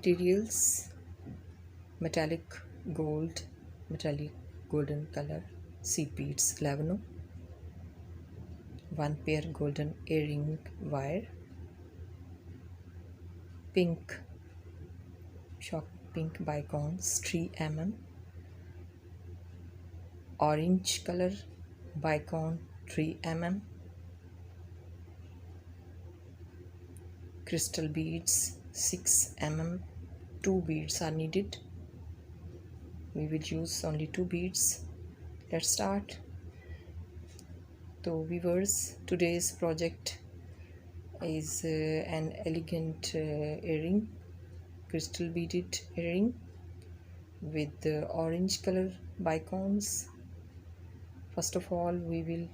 materials: metallic gold, metallic golden color seed beads 11, 1 pair golden earring wire, pink shock pink bicones 3 mm, orange color bicone 3 mm, crystal beads 6 mm. 2 beads are needed. We will use only 2 beads. Let's start. So viewers, today's project is an elegant earring, crystal beaded earring with orange color bicones. First of all, we will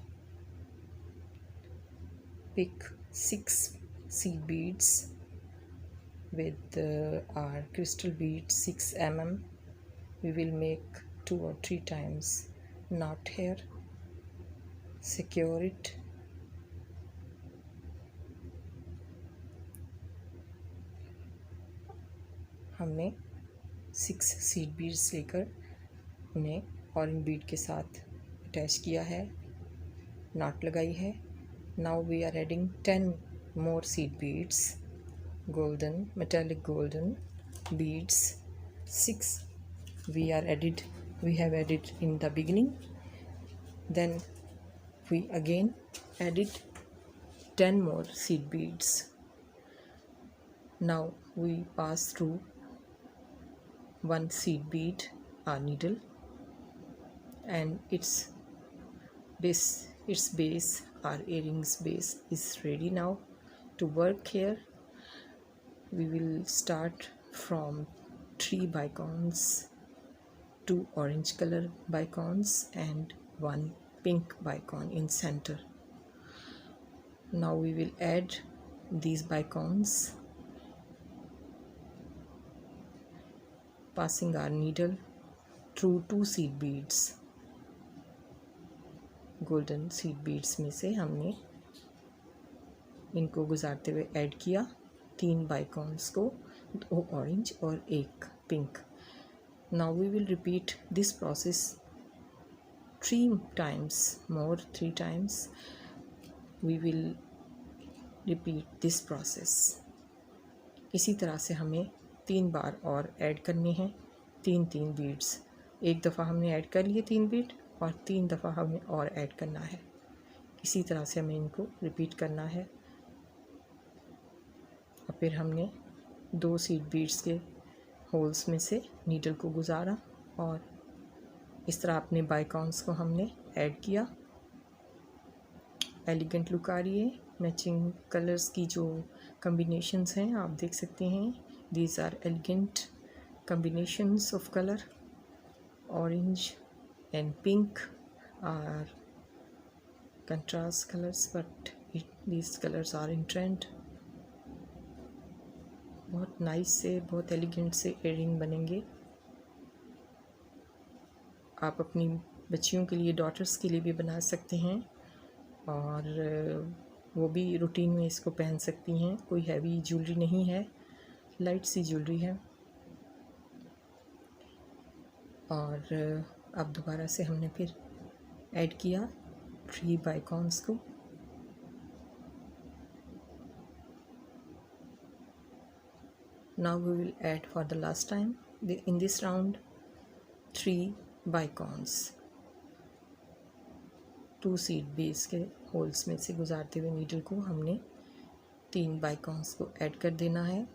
pick 6 seed beads with our crystal bead 6 mm. We will make 2 or 3 times knot here, secure it. हमने 6 seed beads लेकर उन्हें orange Beed के साथ attach किया है, knot लगाई है. Now we are adding 10 more seed beads, golden metallic golden beads 6 we have added in the beginning. Then we again added 10 more seed beads. Now we pass through 1 seed bead our needle, and its base, our earrings base is ready now to work here. We will start from 3 bicones, 2 orange color bicones and 1 pink bicone in center. Now we will add these bicones, passing our needle through 2 seed beads. Golden seed beads में से हमने इनको गुजारते हुए add किया 3 bicones को, 2 orange और 1 pink. Now we will repeat this process 3 times more. 3 times we will repeat this process. इसी तरह से हमें 3 बार और ऐड करने हैं 3 बीड्स. एक दफ़ा हमने ऐड कर लिए 3 बीड और 3 दफ़ा हमें और ऐड करना है. इसी तरह से हमें इनको रिपीट करना है. और फिर हमने 2 सीड बीड्स के होल्स में से नीडल को गुजारा और इस तरह अपने बाइकॉन्स को हमने ऐड किया. एलिगेंट लुक आ रही है. मैचिंग कलर्स की जो कम्बिनेशंस हैं आप देख सकते हैं. These are elegant combinations of color. Orange and pink are contrast colors, but these colors are in trend. बहुत नाइस से, बहुत एलिगेंट से एयरिंग बनेंगे. आप अपनी बच्चियों के लिए, डॉटर्स के लिए भी बना सकते हैं और वो भी रूटीन में इसको पहन सकती हैं. कोई हैवी ज्वेलरी नहीं है, लाइट सी ज्वेलरी है. और अब दोबारा से हमने फिर ऐड किया 3 बाइकॉन्स को. Now we will add for the last time in this round 3 bicones. 2 seed base के होल्स में से गुजारते हुए नीडल को हमने 3 बाइकॉन्स को ऐड कर देना है.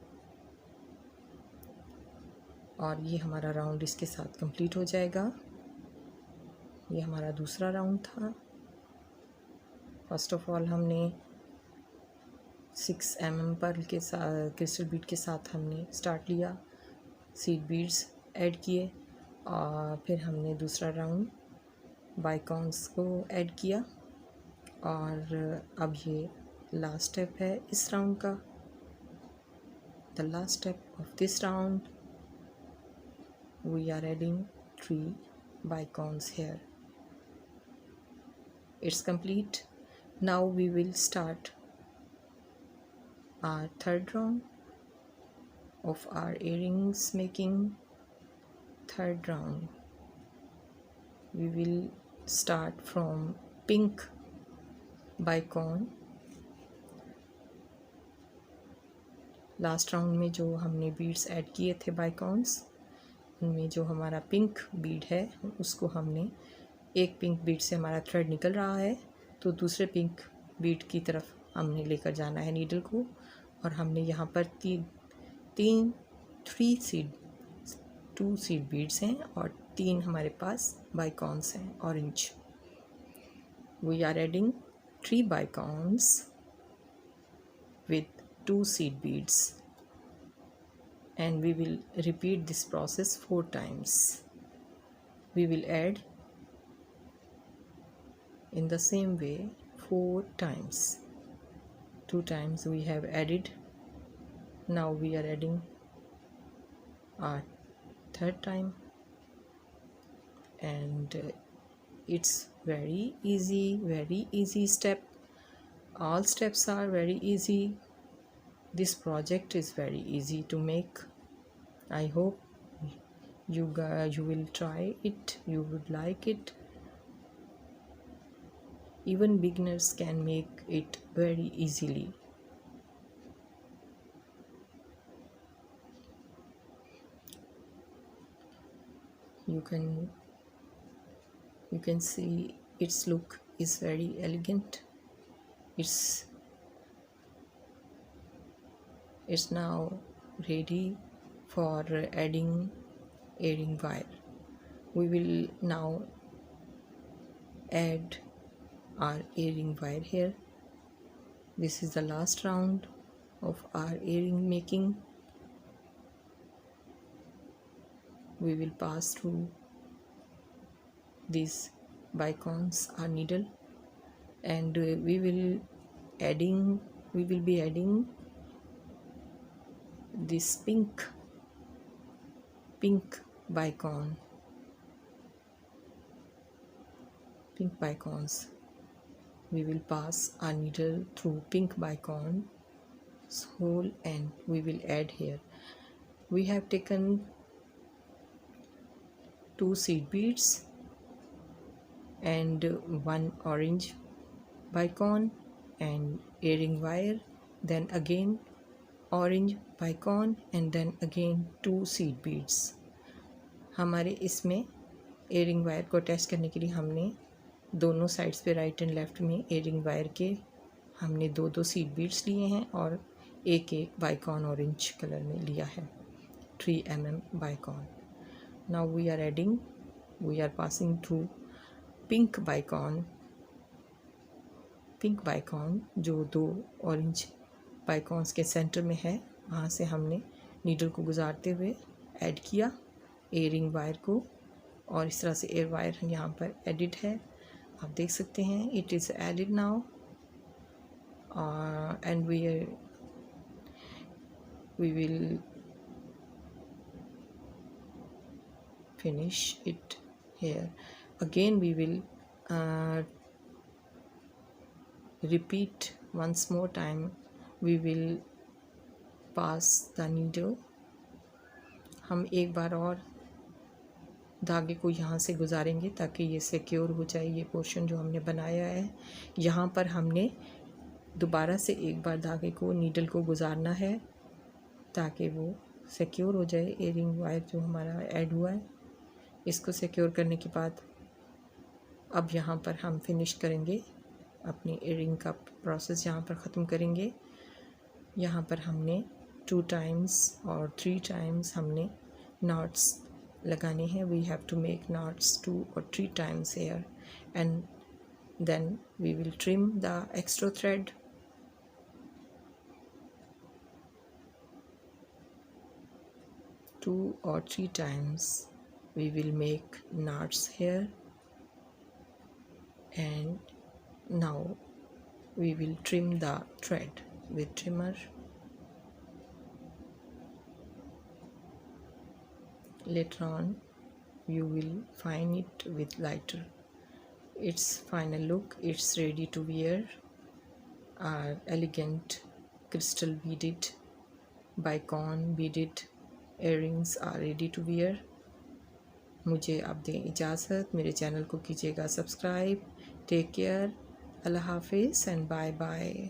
और ये हमारा राउंड इसके साथ कंप्लीट हो जाएगा. ये हमारा दूसरा राउंड था. फर्स्ट ऑफ ऑल हमने 6 mm पर्ल के साथ, क्रिस्टल बीड के साथ हमने स्टार्ट लिया. सीड बीड्स ऐड किए और फिर हमने दूसरा राउंड बाइकॉन्स को ऐड किया. और अब ये लास्ट स्टेप है इस राउंड का. The last step of this round we are adding 3 bicones here. It's complete. Now we will start our third round. of our earrings making third round. We will start from pink bicone. Last round में जो हमने beads add किए थे बाइकॉन्स, उनमें जो हमारा pink Beed है उसको हमने, एक पिंक बीड से हमारा थ्रेड निकल रहा है तो दूसरे पिंक बीड की तरफ हमने लेकर जाना है नीडल को, और हमने यहाँ पर टू सीड बीड्स हैं और 3 हमारे पास बाइकॉन्स हैं orange. We are adding 3 bicones with 2 seed beads and we will repeat this process 4 times. We will add in the same way 4 times. 2 times we have added. Now we are adding our third time, and it's very easy step. All steps are very easy. This project is very easy to make. I hope you will try it, you would like it. Even beginners can make it very easily. You can see its look is very elegant. It's now ready for adding earring wire. We will now add our earring wire here. This is the last round of our earring making. We will pass through these bicones, our needle, and we will be adding this pink bicone, pink bicones. We will pass our needle through pink bicone hole and we will add here. We have taken 2 seed beads and 1 orange bicone and earring wire, then again orange bicone and then again 2 seed beads. हमारे इसमें earring wire को attach करने के लिए हमने दोनों sides पे right and left में earring wire के हमने 2 seed beads लिए हैं और एक bicone ऑरेंज कलर में लिया है, 3 mm bicone. Now we are passing through pink bicone जो 2 ऑरेंज बाइकॉन्स के सेंटर में है. वहाँ से हमने नीडल को गुजारते हुए ऐड किया एयरिंग वायर को, और इस तरह से एयर वायर यहाँ पर एडिड है, आप देख सकते हैं. It is added now and we will finish it here. Again we will repeat once more time. We will pass the needle. हम एक बार और धागे को यहाँ से गुजारेंगे ताकि ये सिक्योर हो जाए. ये पोर्शन जो हमने बनाया है यहाँ पर हमने दोबारा से एक बार धागे को नीडल को गुजारना है ताकि वो सिक्योर हो जाए. एयरिंग वायर जो हमारा ऐड हुआ है इसको सिक्योर करने के बाद अब यहाँ पर हम फिनिश करेंगे अपनी एयरिंग का प्रोसेस, यहाँ पर ख़त्म करेंगे. यहाँ पर हमने 2 times और 3 times हमने नॉट्स लगाने हैं. We have to make knots 2 or 3 times here and then we will trim the extra thread. Two or 3 times we will make knots here, and now we will trim the thread with trimmer. Later on you will find it with lighter. Its final look, it's ready to wear. Our elegant crystal beaded Bicone beaded earrings are ready to wear. मुझे अब दें इजाज़त, मेरे channel को कीजिएगा subscribe. Take care, अल्लाह हाफिज़ and bye bye.